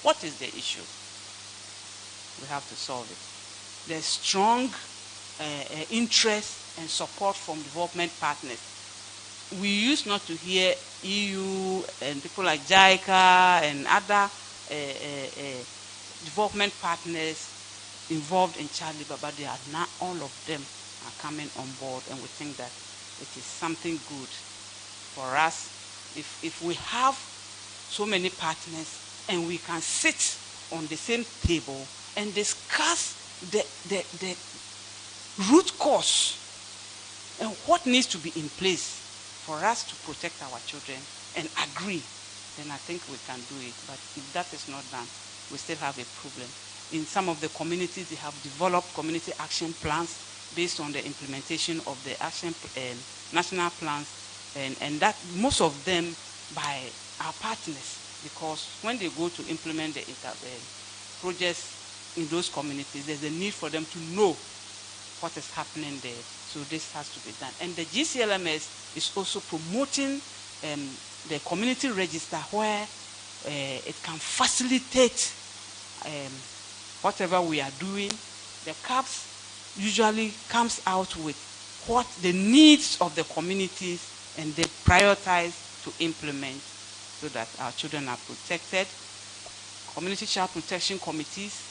What is the issue? We have to solve it. There's strong interest and support from development partners. We used not to hear EU and people like JICA and other development partners involved in child labor, but they are now, all of them are coming on board, and we think that it is something good for us if we have so many partners and we can sit on the same table and discuss the root cause and what needs to be in place for us to protect our children and agree, then I think we can do it. But if that is not done, we still have a problem. In some of the communities, they have developed community action plans based on the implementation of the action national plans, and that most of them by our partners, because when they go to implement the projects in those communities, there's a need for them to know what is happening there. So this has to be done. And the GCLMS is also promoting the community register where it can facilitate whatever we are doing. The CAPS usually comes out with what the needs of the communities, and they prioritize to implement so that our children are protected. Community child protection committees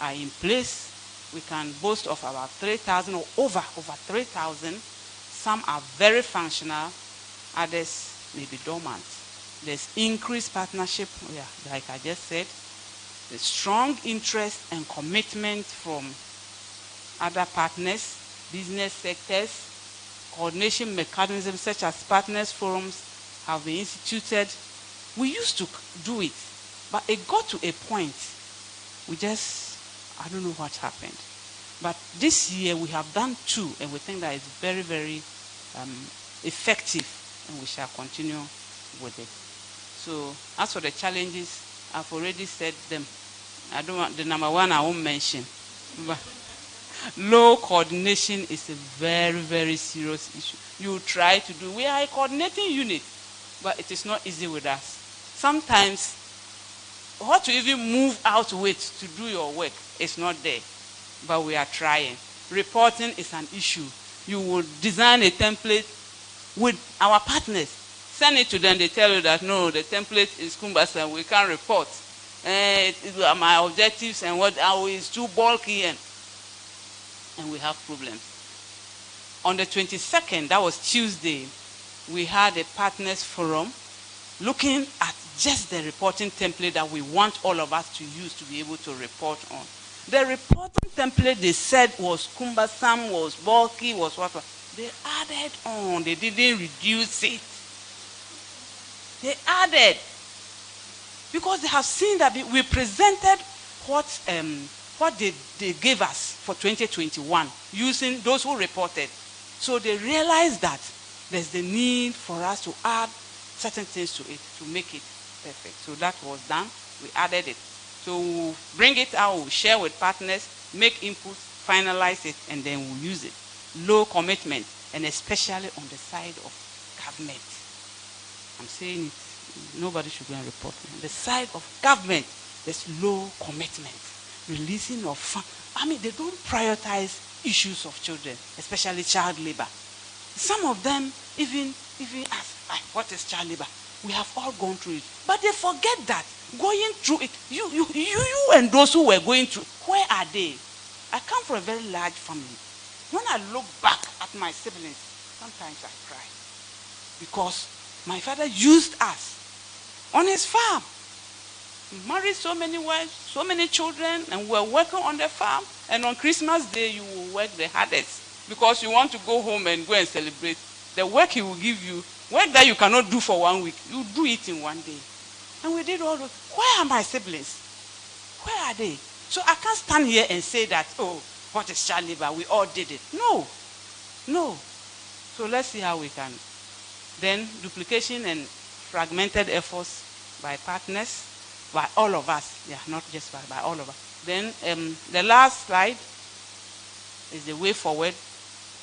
are in place. We can boast of about 3,000 or over 3,000. Some are very functional, others may be dormant. There's increased partnership, like I just said. There's strong interest and commitment from other partners, business sectors. Coordination mechanisms such as partners forums have been instituted. We used to do it, but it got to a point, I don't know what happened. But this year we have done 2, and we think that it's very, very effective, and we shall continue with it. So as for the challenges, I've already said them. I don't want the number one I won't mention. But low coordination is a very, very serious issue. You try to do, we are a coordinating unit, but it is not easy with us. Sometimes, what to even move out with to do your work is not there, but we are trying. Reporting is an issue. You will design a template with our partners, send it to them, they tell you that no, the template is cumbersome, we can't report. My objectives and what is too bulky, and we have problems. On the 22nd, that was Tuesday, we had a partners forum looking at just the reporting template that we want all of us to use to be able to report on. The reporting template they said was cumbersome, was bulky, was what. They added on, they didn't reduce it. They added, because they have seen that we presented what they gave us for 2021 using those who reported. So they realized that there's the need for us to add certain things to it to make it perfect. So that was done. We added it. So we'll bring it out, we'll share with partners, make inputs, finalize it, and then we'll use it. Low commitment, and especially on the side of government. I'm saying it, nobody should go and report me. On the side of government, there's low commitment. Releasing of funds. They don't prioritize issues of children, especially child labor. Some of them even ask, what is child labor? We have all gone through it. But they forget that going through it, you and those who were going through, where are they? I come from a very large family. When I look back at my siblings, sometimes I cry. Because my father used us on his farm. He married so many wives, so many children, and we were working on the farm. And on Christmas Day, you will work the hardest because you want to go home and go and celebrate. The work he will give you, work that you cannot do for 1 week, you do it in 1 day. And we did all those. Where are my siblings? Where are they? So I can't stand here and say that, oh, what is child labor? We all did it. No. So let's see how we can. Then duplication and fragmented efforts by partners, by all of us. Yeah, not just by all of us. Then the last slide is the way forward.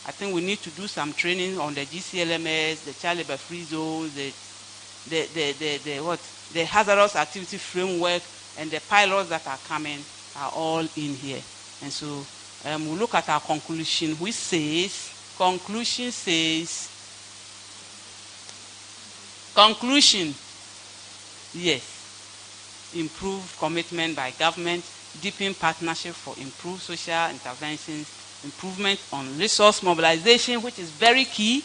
I think we need to do some training on the GCLMS, the child labor free zones, the hazardous activity framework, and the pilots that are coming are all in here. And so we look at our conclusion, which says, conclusion, yes, improve commitment by government, deepen partnership for improved social interventions, improvement on resource mobilization, which is very key,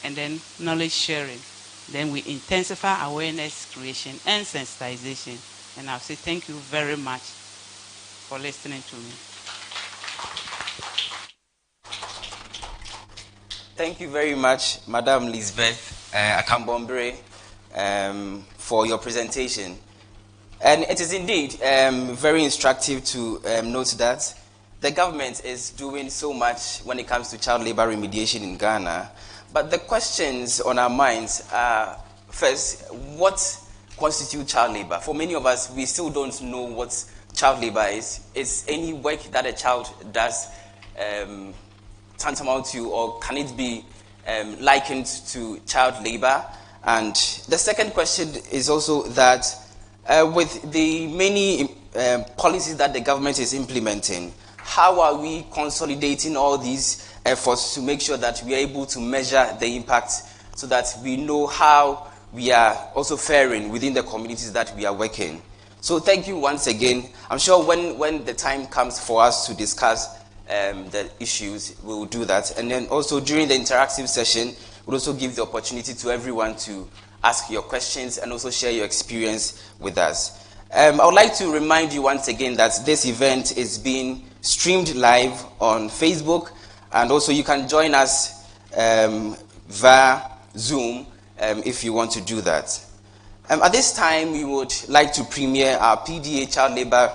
and then knowledge sharing. Then we intensify awareness creation and sensitization. And I'll say thank you very much for listening to me. Thank you very much, Madam Lisbeth Akambombre, for your presentation. And it is indeed very instructive to note that the government is doing so much when it comes to child labor remediation in Ghana. But the questions on our minds are, first, what constitutes child labor? For many of us, we still don't know what child labor is. Is any work that a child does tantamount to, or can it be likened to child labor? And the second question is also that with the many policies that the government is implementing, how are we consolidating all these efforts to make sure that we are able to measure the impact so that we know how we are also faring within the communities that we are working? So thank you once again. I'm sure when the time comes for us to discuss the issues, we will do that. And then also during the interactive session, we'll also give the opportunity to everyone to ask your questions and also share your experience with us. I would like to remind you once again that this event is being streamed live on Facebook, and also you can join us via Zoom if you want to do that. At this time, we would like to premiere our PDA Child Labor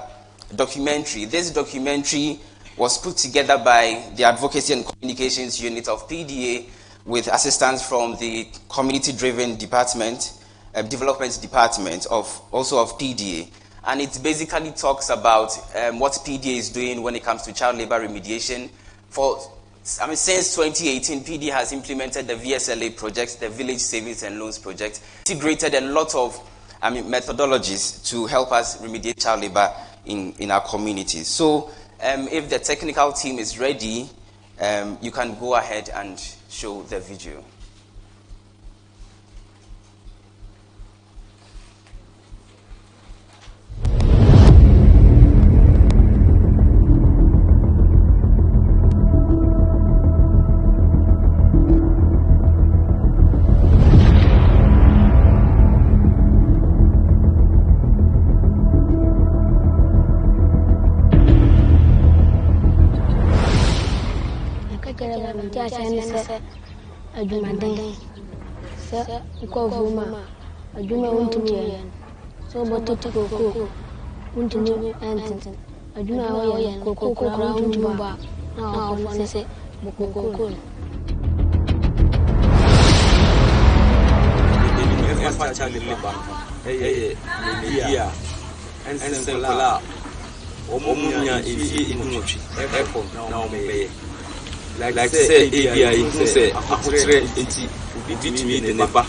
documentary. This documentary was put together by the Advocacy and Communications Unit of PDA with assistance from the Community-Driven Development Department of PDA. And it basically talks about what PDA is doing when it comes to child labor remediation. Since 2018, PDA has implemented the VSLA project, the Village Savings and Loans project, integrated a lot of methodologies to help us remediate child labor in our communities. So if the technical team is ready, you can go ahead and show the video. Ajumaden se ukuvuma ajuma untumye so bototo koko untumye antin ajuma hoye koko kura untumba na ofone se bokoko Essa child labor ensenkola omunya efi inumotwi epom na omebe like say ABI you say ahotre enti obi tumi de neba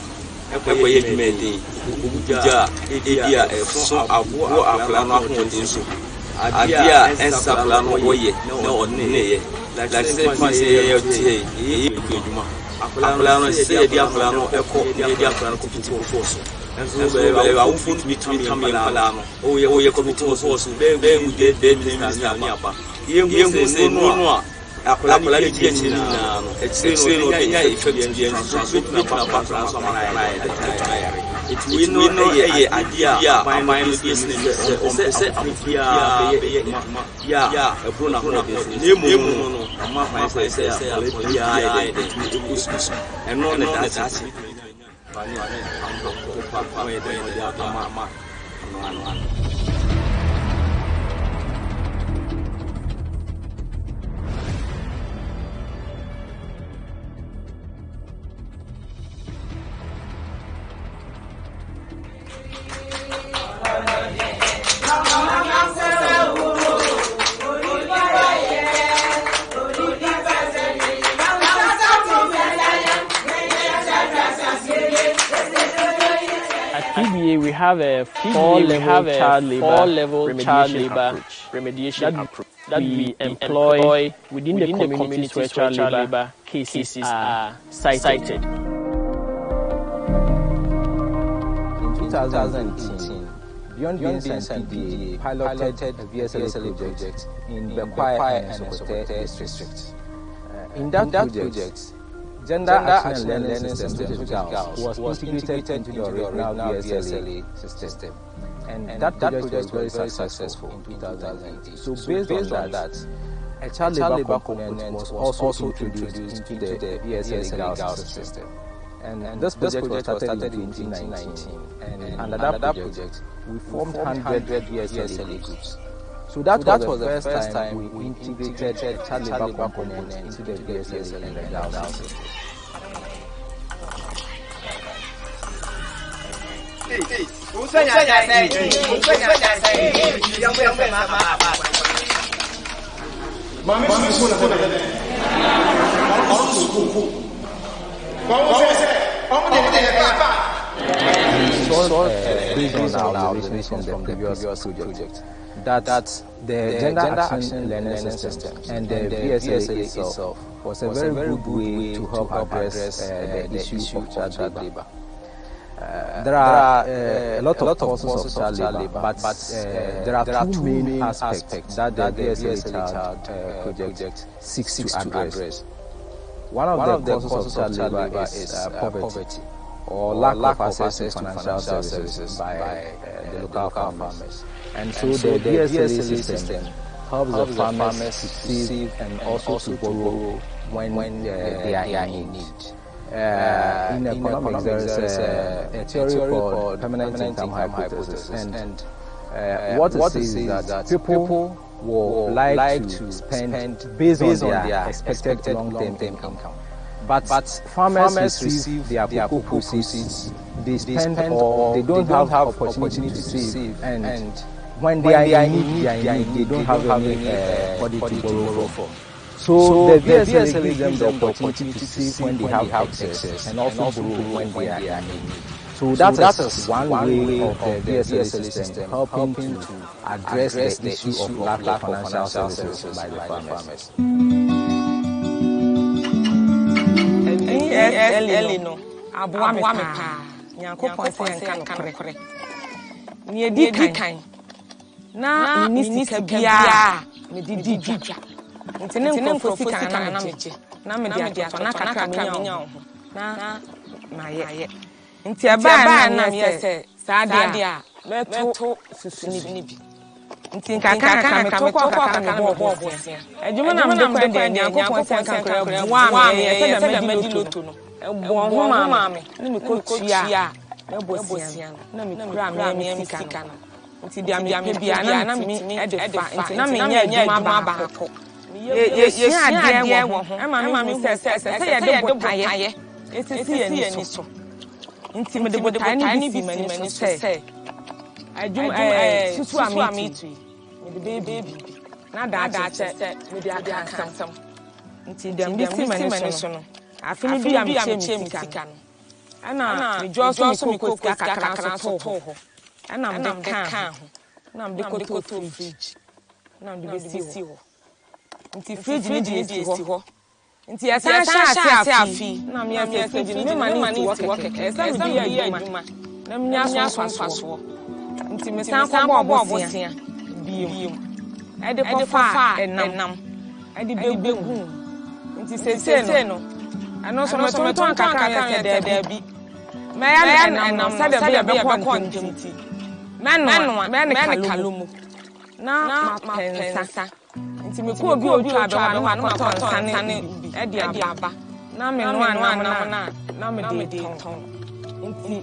ekoye dwumedi obuja ABI so abo akla no ahoden so adia ensapla no woye na onne like say fancy ye tie edwuma akla no say dia akla no eko dia akla no kopiti force enso be awu fun mi tumi akla no oye kopiti force be mu de distance ni aba ye ngu no akula ni je na no extreme no nya effect je so na pa so ma na it we know ye idea my business say amfia ya e bro na ho ne mu no ma fa say ya and no that that's it ba ni pa we de ma have a four-level child labor remediation approach that we employ within the communities where child labor cases are cited. In 2018, Beyond Beings and PDA piloted a VSLA project in Bekwai and Sokote districts. In that project, Gender Action and Learning System was integrated into the original VSLA system. And that project was very successful in 2018. So based on that, a child labor component was also introduced into the VSLA girls system. And this project was started in 2019. And under that project, we formed 100 VSLA groups. So that was the first time we integrated child labor component into the VSLA and the girls system. Based on our observations from the previous project, that the Gender Action Learning System and the VSLA itself was a very good way to help address the issue of child labor. There are a lot of causes of child labor, but there are two main aspects that the VSLA child project seeks to address. One of the causes of child labor is poverty or lack of access to financial services by the local farmers. And so the VSLA system helps the farmers to save and also to borrow when they are in need. In economics, there is a theory called permanent income hypothesis, and what it says is that people will like to spend based on their expected long-term income. But farmers receive their cocoa proceeds, they spend or they don't have opportunity to save, and when they are in need, they don't have anybody to borrow from. So the VSLA gives them the opportunity to save when they have access and also borrow when they are in need. So that is one way of the VSLA system helping to address the issue of lack of financial services by the farmers. VSLA no aboa me pa Nyankopɔn se nka no kore ni edi kan na ni sika bia me di dwa nti ne nkofo sika na meje na me di ato na kaka me nya ho na maye nti aba na me se sadia meto susu ni bi nti kaka me to ko kaka me bo adwuma na me de kwa de Nyankopɔn se nka kore wa me ye se da medi loto no bon ho ma me na me ko tua na bosia na me kura me sika no nti dia me bia na me edefa nti na me nya adwuma ba ko ye ade wo ho ama me se ye de botaye esisi ye ni so nti me de botaye ni bi mani so se adwuma susu ami tu me de baby na da che me de aka sam nti dem bi si mani so no afini bi am che mi sika no ana me joso mi ko kakra so to ho ana me de ka ho na me de ko fridge na me de si ho nti fridge ni di esi ho nti ya sa afi na me ya fridge ni me mani ti wo keke esa me di ya adwuma na me nya so nti me san ko bo bosia biom e de ko fa enam e de begun nti sese no ano so me to akaka ya de bi me ya enam sa de be ko ntiti me kalomu na pensa nti me ko obi otwa be wa no to nsane e de aba na me no anam na me de ton nti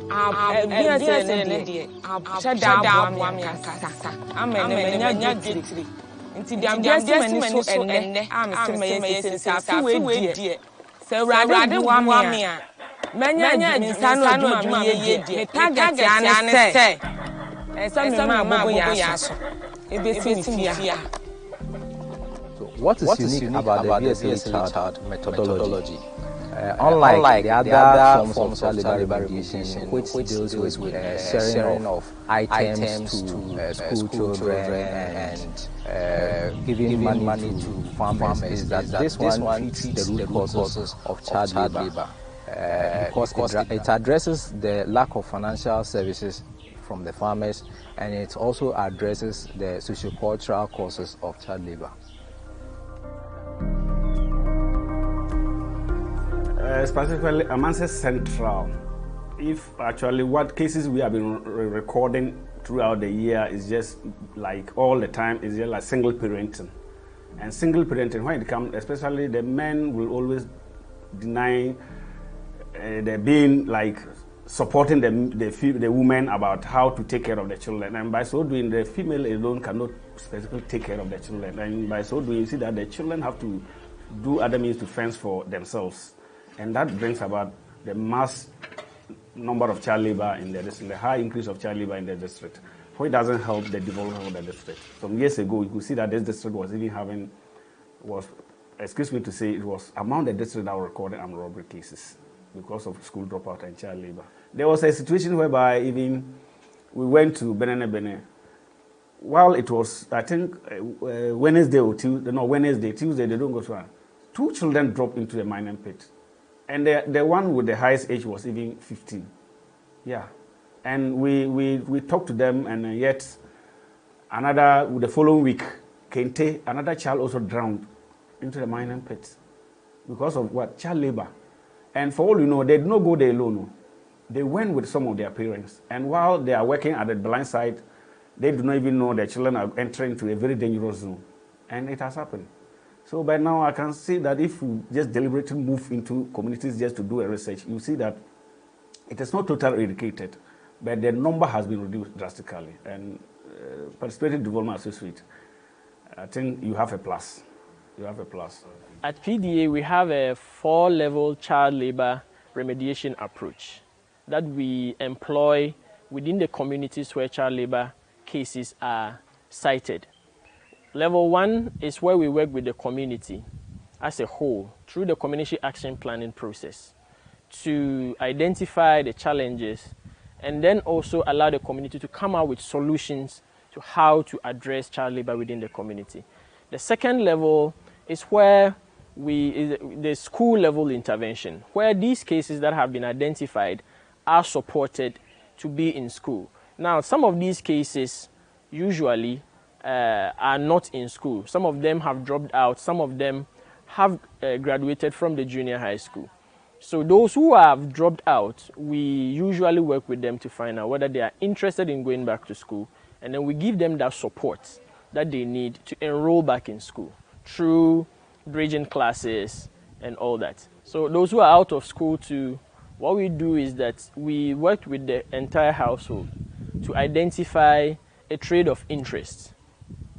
VSLA ne de abshada abo me akasa amene me nya gitri nti de ambiasi mani so enne amse me yesi sa we die se urade wa me a menya nsa no adwuma ye die me target ane se esa me ma bobo ya so ebesi fia. What is unique about the VSLA child methodology Unlike the other forms of child labor remediation, which deals with sharing of items to school children and giving money to farmers, is that this one treats the root causes of child labor because it addresses the lack of financial services from the farmers, and it also addresses the sociocultural causes of child labor. Specifically, Amanse Central, if actually what cases we have been recording throughout the year is just like all the time, is just like single parenting. And single parenting, when it comes, especially the men will always deny there being like supporting the women about how to take care of the children, and by so doing the female alone cannot specifically take care of the children, and by so doing you see that the children have to do other means to fend for themselves, and that brings about the mass number of child labor in the district, the high increase of child labor in the district, for it doesn't help the development of the district. Some years ago you could see that this district was even having, excuse me to say, it was among the districts that were recording armed robbery cases because of school dropout and child labor. There was a situation whereby even we went to Benene. While it was, I think, Wednesday, Tuesday, they don't go to one. 2 children dropped into a mining pit. And the one with the highest age was even 15. Yeah. And we talked to them, and yet the following week, Kente, another child also drowned into the mining pit because of what? Child labor. And for all you know, they did not go there alone. They went with some of their parents. And while they are working at the blind side, they do not even know their children are entering into a very dangerous zone. And it has happened. So by now I can see that if we just deliberately move into communities just to do a research, you see that it is not totally eradicated, but the number has been reduced drastically. And Participating Development Associate, I think you have a plus. You have a plus. At PDA, we have a 4-level child labor remediation approach that we employ within the communities where child labor cases are cited. Level 1 is where we work with the community as a whole through the community action planning process to identify the challenges and then also allow the community to come out with solutions to how to address child labor within the community. The second level is where the school level intervention, where these cases that have been identified are supported to be in school. Now, some of these cases usually are not in school. Some of them have dropped out. Some of them have graduated from the junior high school. So those who have dropped out, we usually work with them to find out whether they are interested in going back to school, and then we give them that support that they need to enroll back in school through bridging classes and all that. So those who are out of school too, what we do is that we work with the entire household to identify a trade of interest.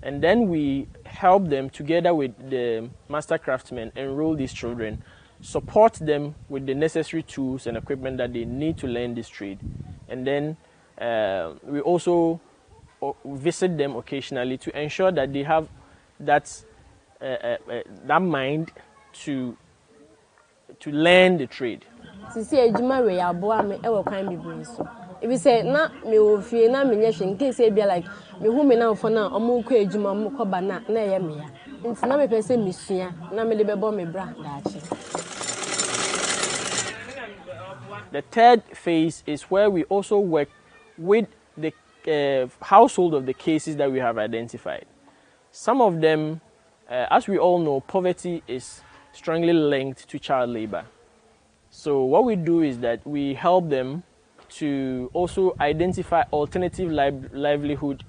And then we help them together with the master craftsmen enroll these children, support them with the necessary tools and equipment that they need to learn this trade. And then we also visit them occasionally to ensure that they have that mind to learn the trade. Sisi ejuma we aboa me e we kwan bibiri so. If you say na me wo fie na me nyehwe nke say be like me hu me na mfo na omo kọ ejuma omo kọ ba na ye me ya. Nti na me pese me sua na me de bebo me bra daachi. The third phase is where we also work with the household of the cases that we have identified. Some of them, as we all know, poverty is strongly linked to child labor. So what we do is that we help them to also identify alternative livelihood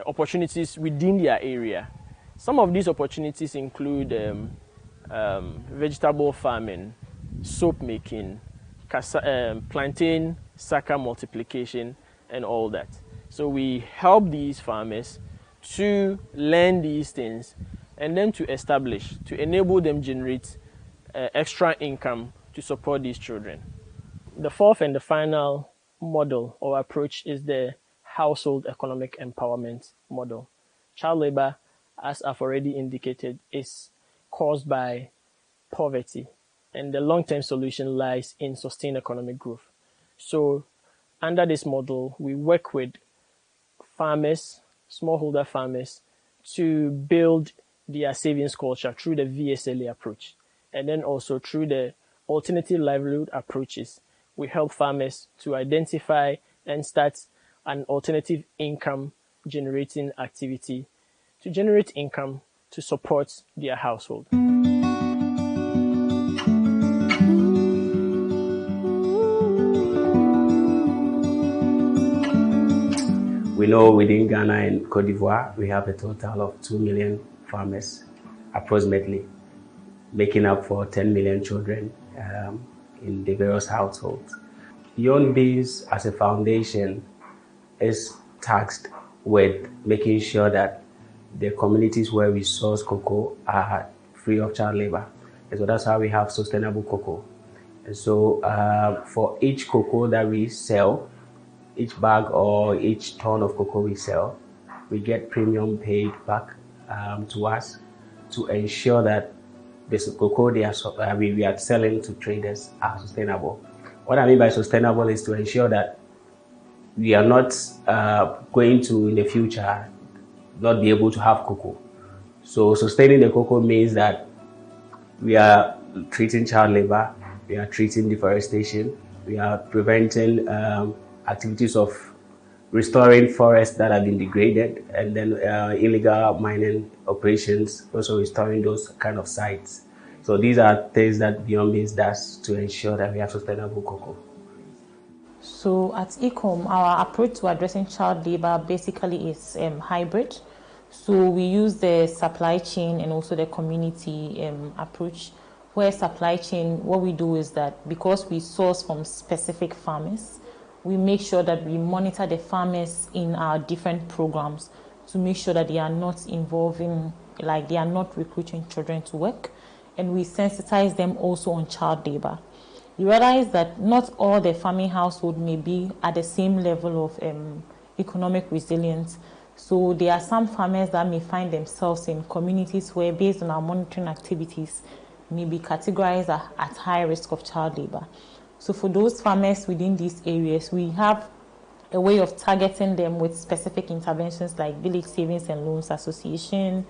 opportunities within their area. Some of these opportunities include vegetable farming, soap making, plantain sucker multiplication, and all that. So we help these farmers to learn these things and then to establish, to enable them generate extra income to support these children. The fourth and the final model or approach is the household economic empowerment model. Child labor, as I've already indicated, is caused by poverty And the long-term solution lies in sustained economic growth. So under this model, we work with farmers, smallholder farmers, to build their savings culture through the VSLA approach. And then also through the alternative livelihood approaches, we help farmers to identify and start an alternative income generating activity to generate income to support their household. We know within Ghana and Cote d'Ivoire, we have a total of 2 million farmers, approximately, making up for 10 million children in the various households. UNBIS as a foundation is tasked with making sure that the communities where we source cocoa are free of child labor. And so that's how we have sustainable cocoa. And so for each cocoa that we sell, each bag or each ton of cocoa we sell, we get premium paid back to us to ensure that the cocoa we are selling to traders are sustainable. What I mean by sustainable is to ensure that we are not going to, in the future, not be able to have cocoa. So sustaining the cocoa means that we are treating child labor, we are treating deforestation, we are preventing activities of restoring forests that have been degraded, and then illegal mining operations, also restoring those kind of sites. So these are things that UNBIS does to ensure that we have sustainable cocoa. So at ECOM, our approach to addressing child labor basically is hybrid. So we use the supply chain and also the community approach, where supply chain, what we do is that because we source from specific farmers, we make sure that we monitor the farmers in our different programs to make sure that they are not involving, like they are not recruiting children to work. And we sensitize them also on child labor. You realize that not all the farming household may be at the same level of economic resilience. So there are some farmers that may find themselves in communities where, based on our monitoring activities, may be categorized at high risk of child labor. So for those farmers within these areas, we have a way of targeting them with specific interventions like Village Savings and Loans Association,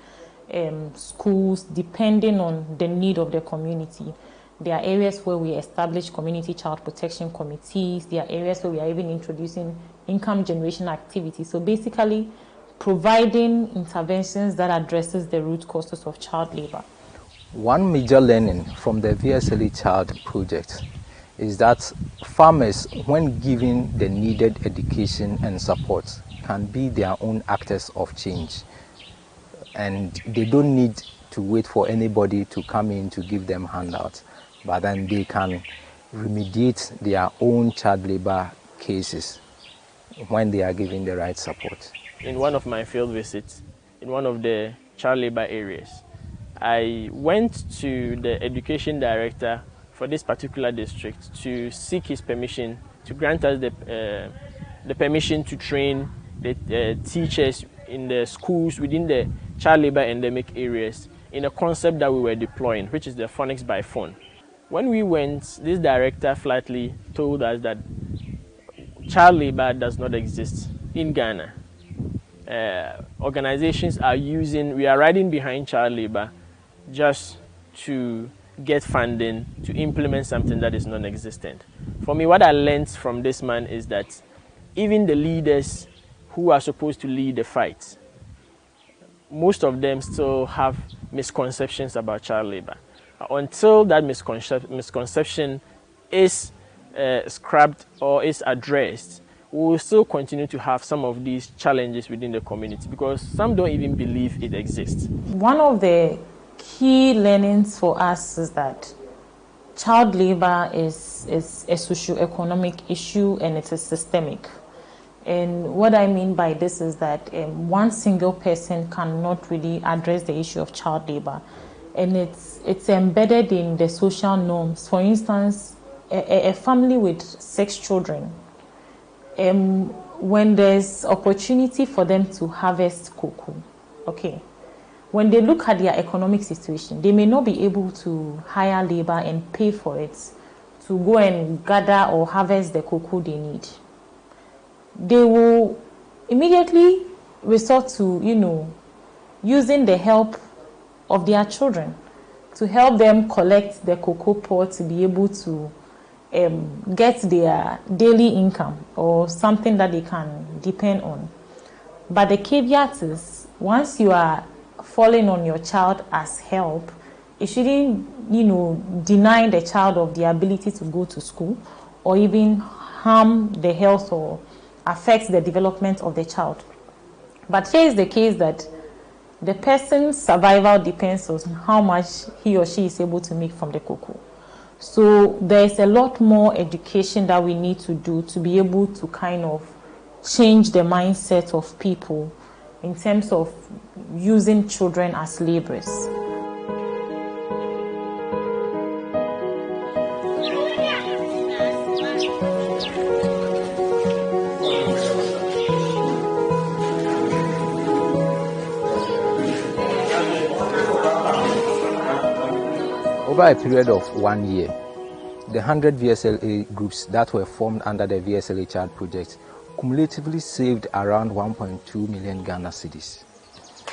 schools, depending on the need of the community. There are areas where we establish community child protection committees. There are areas where we are even introducing income generation activities. So basically, providing interventions that addresses the root causes of child labor. One major learning from the VSLA Child project is that farmers, when given the needed education and support, can be their own actors of change. And they don't need to wait for anybody to come in to give them handouts, but then they can remediate their own child labor cases when they are given the right support. In one of my field visits, in one of the child labor areas, I went to the education director for this particular district to seek his permission to grant us the permission to train the teachers in the schools within the child labor endemic areas in a concept that we were deploying, which is the phonics by phone. When we went, this director flatly told us that child labor does not exist in Ghana. Organizations we are riding behind child labor just to get funding to implement something that is non-existent. For me, what I learned from this man is that even the leaders who are supposed to lead the fight, most of them still have misconceptions about child labor. Until that misconception is scrapped or is addressed, we will still continue to have some of these challenges within the community because some don't even believe it exists. One of the key learnings for us is that child labor is a socio-economic issue and it is systemic. And what I mean by this is that one single person cannot really address the issue of child labor. And it's embedded in the social norms. For instance, a family with 6 children, when there's opportunity for them to harvest cocoa, okay, when they look at their economic situation, they may not be able to hire labor and pay for it to go and gather or harvest the cocoa they need. They will immediately resort to, using the help of their children to help them collect the cocoa pod to be able to get their daily income or something that they can depend on. But the caveat is, once you are falling on your child as help, it shouldn't, deny the child of the ability to go to school or even harm the health or affect the development of the child. But here is the case that the person's survival depends on how much he or she is able to make from the cocoa. So there's a lot more education that we need to do to be able to kind of change the mindset of people in terms of using children as laborers. Over a period of 1 year, the 100 VSLA groups that were formed under the VSLA Child Project cumulatively saved around 1.2 million Ghana cedis.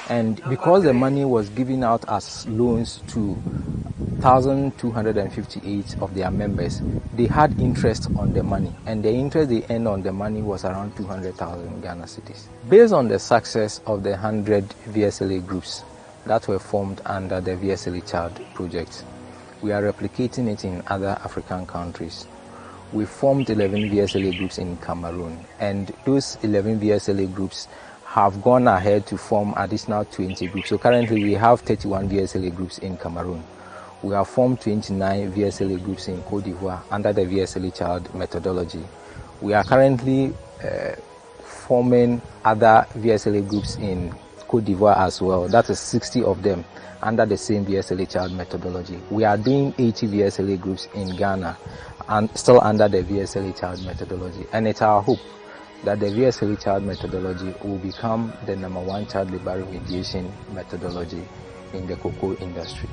And because the money was given out as loans to 1,258 of their members, they had interest on the money, and the interest they earned on the money was around 200,000 Ghana cedis. Based on the success of the 100 VSLA groups that were formed under the VSLA Child Project, we are replicating it in other African countries. We formed 11 VSLA groups in Cameroon, and those 11 VSLA groups have gone ahead to form additional 20 groups. So currently we have 31 VSLA groups in Cameroon. We have formed 29 VSLA groups in Cote d'Ivoire under the VSLA Child methodology. We are currently forming other VSLA groups in Cote d'Ivoire as well. That is 60 of them under the same VSLA Child methodology. We are doing 80 VSLA groups in Ghana and still under the VSLA Child methodology. And it's our hope that the VSLA Child methodology will become the #1 child labor remediation methodology in the cocoa industry.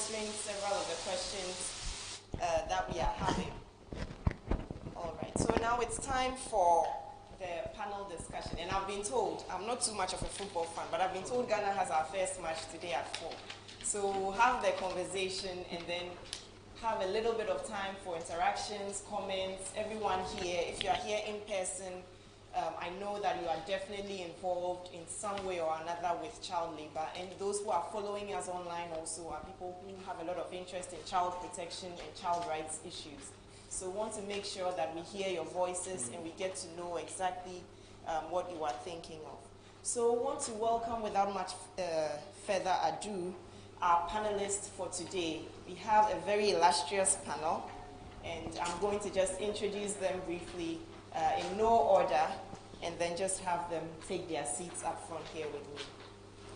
answering several of the questions that we are having. All right, so now it's time for the panel discussion. And I've been told, I'm not too much of a football fan, but I've been told Ghana has our first match today at 4. So we'll have the conversation and then have a little bit of time for interactions, comments, everyone here. If you are here in person, I know that you are definitely involved in some way or another with child labor. And those who are following us online also are people who have a lot of interest in child protection and child rights issues. So we want to make sure that we hear your voices and we get to know exactly what you are thinking of. So we want to welcome, without much further ado, our panelists for today. We have a very illustrious panel, and I'm going to just introduce them briefly in no order, and then just have them take their seats up front here with me.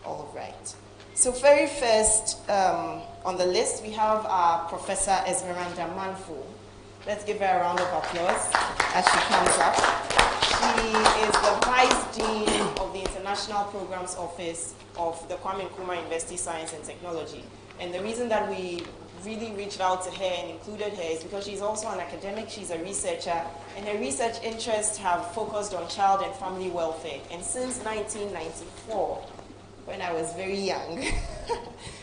All right. So very first on the list, we have our Professor Esmeralda Manfo. Let's give her a round of applause as she comes up. She is the Vice Dean of the International Programs Office of the Kwame Nkrumah University Science and Technology. And the reason that we really reached out to her and included her is because she's also an academic, she's a researcher, and her research interests have focused on child and family welfare. And since 1994, when I was very young,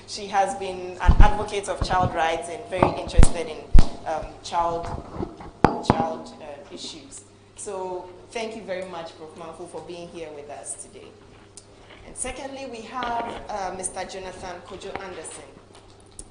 she has been an advocate of child rights and very interested in child issues. So thank you very much, Prof. Manfo, for being here with us today. And secondly, we have Mr. Jonathan Kojo Anderson.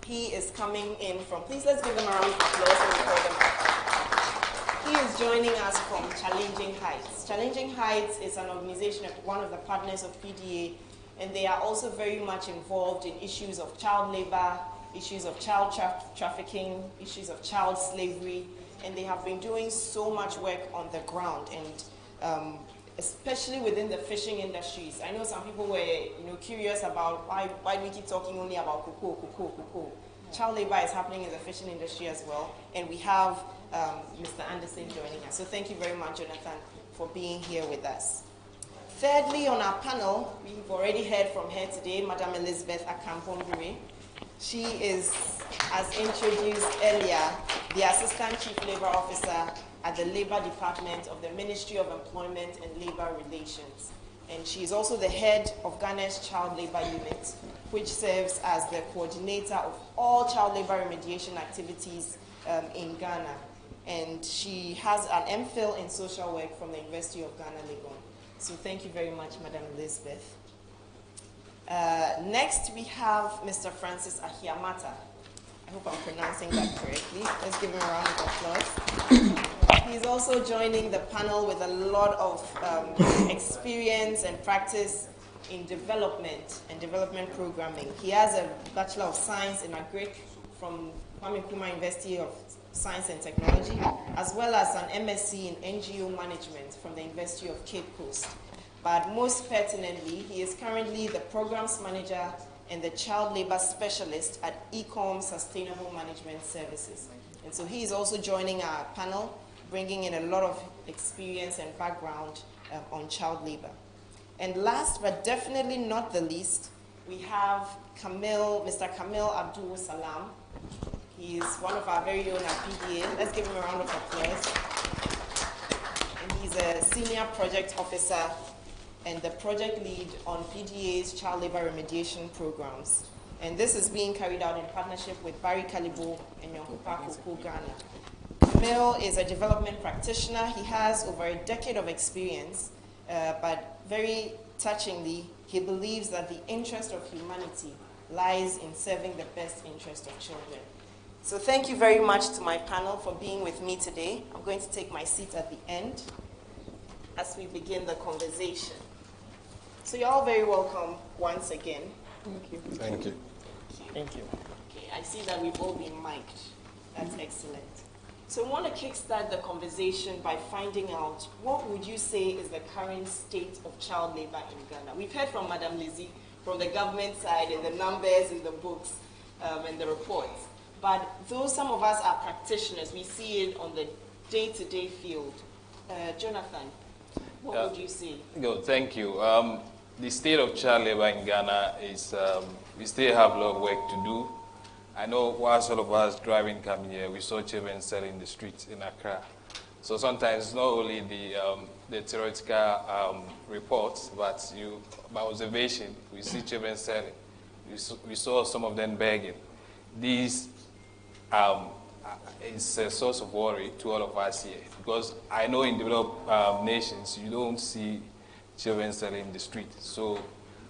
He is coming in from, please let's give them a round of applause and we call them up. He is joining us from Challenging Heights. Challenging Heights is an organization, one of the partners of PDA, and they are also very much involved in issues of child labor, issues of child trafficking, issues of child slavery, and they have been doing so much work on the ground, and especially within the fishing industries. I know some people were curious about why we keep talking only about cocoa. Child labor is happening in the fishing industry as well, and we have Mr. Anderson joining us. So thank you very much, Jonathan, for being here with us. Thirdly, on our panel, we've already heard from her today, Madam Elizabeth Akampombure. She is, as introduced earlier, the Assistant Chief Labor Officer at the Labor Department of the Ministry of Employment and Labor Relations. And she is also the head of Ghana's Child Labor Unit, which serves as the coordinator of all child labor remediation activities in Ghana. And she has an MPhil in social work from the University of Ghana, Legon. So thank you very much, Madam Elizabeth. Next, we have Mr. Francis Ahiamata. I hope I'm pronouncing that correctly. Let's give him a round of applause. He's also joining the panel with a lot of experience and practice in development and development programming. He has a Bachelor of Science in Agric from Kwame Nkrumah University of Science and Technology, as well as an MSc in NGO Management from the University of Cape Coast. But most pertinently, he is currently the Programs Manager and the Child Labor Specialist at Ecom Sustainable Management Services. And so he is also joining our panel, bringing in a lot of experience and background on child labor. And last but definitely not the least, we have Mr. Kamil Abdul Salam. He is one of our very own at PDA. Let's give him a round of applause. And he's a Senior Project Officer and the Project Lead on PDA's Child Labor Remediation Programs. And this is being carried out in partnership with Barry Kalibo and Yonkupa Koko Ghana. Kamil is a development practitioner. He has over a decade of experience, but very touchingly, he believes that the interest of humanity lies in serving the best interest of children. So thank you very much to my panel for being with me today. I'm going to take my seat at the end as we begin the conversation. So you're all very welcome once again. Thank you. Thank you. Thank you. Okay, I see that we've all been mic'd. That's excellent. So I want to kickstart the conversation by finding out what would you say is the current state of child labor in Ghana? We've heard from Madam Lizzie from the government side and the numbers in the books and the reports. But though some of us are practitioners, we see it on the day-to-day field. Jonathan, what would you say? Good, thank you. The state of child labor in Ghana is, we still have a lot of work to do. I know whilst all of us driving coming here, we saw children selling in the streets in Accra. So sometimes not only the theoretical reports, but by observation, we see children selling. We saw some of them begging. These is a source of worry to all of us here, because I know in developed nations, you don't see children selling in the street. So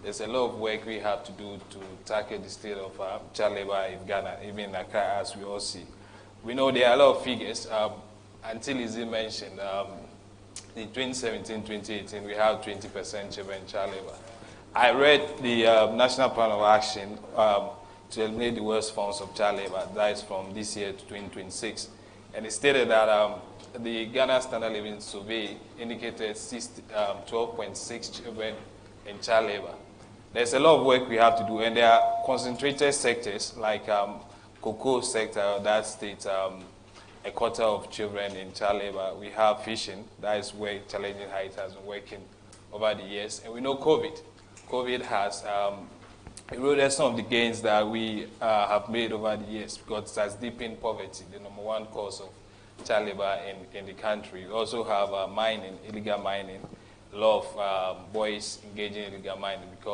there's a lot of work we have to do to tackle the state of child labor in Ghana, even in Accra, as we all see. We know there are a lot of figures. Until Izzy mentioned, in 2017-2018, we have 20% children in child labor. I read the National Plan of Action to eliminate the worst forms of child labor, that is from this year to 2026. And it stated that the Ghana Standard Living Survey indicated 12.6 children in child labor. There's a lot of work we have to do, and there are concentrated sectors like cocoa sector that states a quarter of children in child labor. We have fishing, that is where Challenging Heights has been working over the years. And we know COVID has eroded some of the gains that we have made over the years, because it has deepened poverty, the #1 cause of child labor in the country. We also have mining, illegal mining, a lot of boys engaging in illegal mining because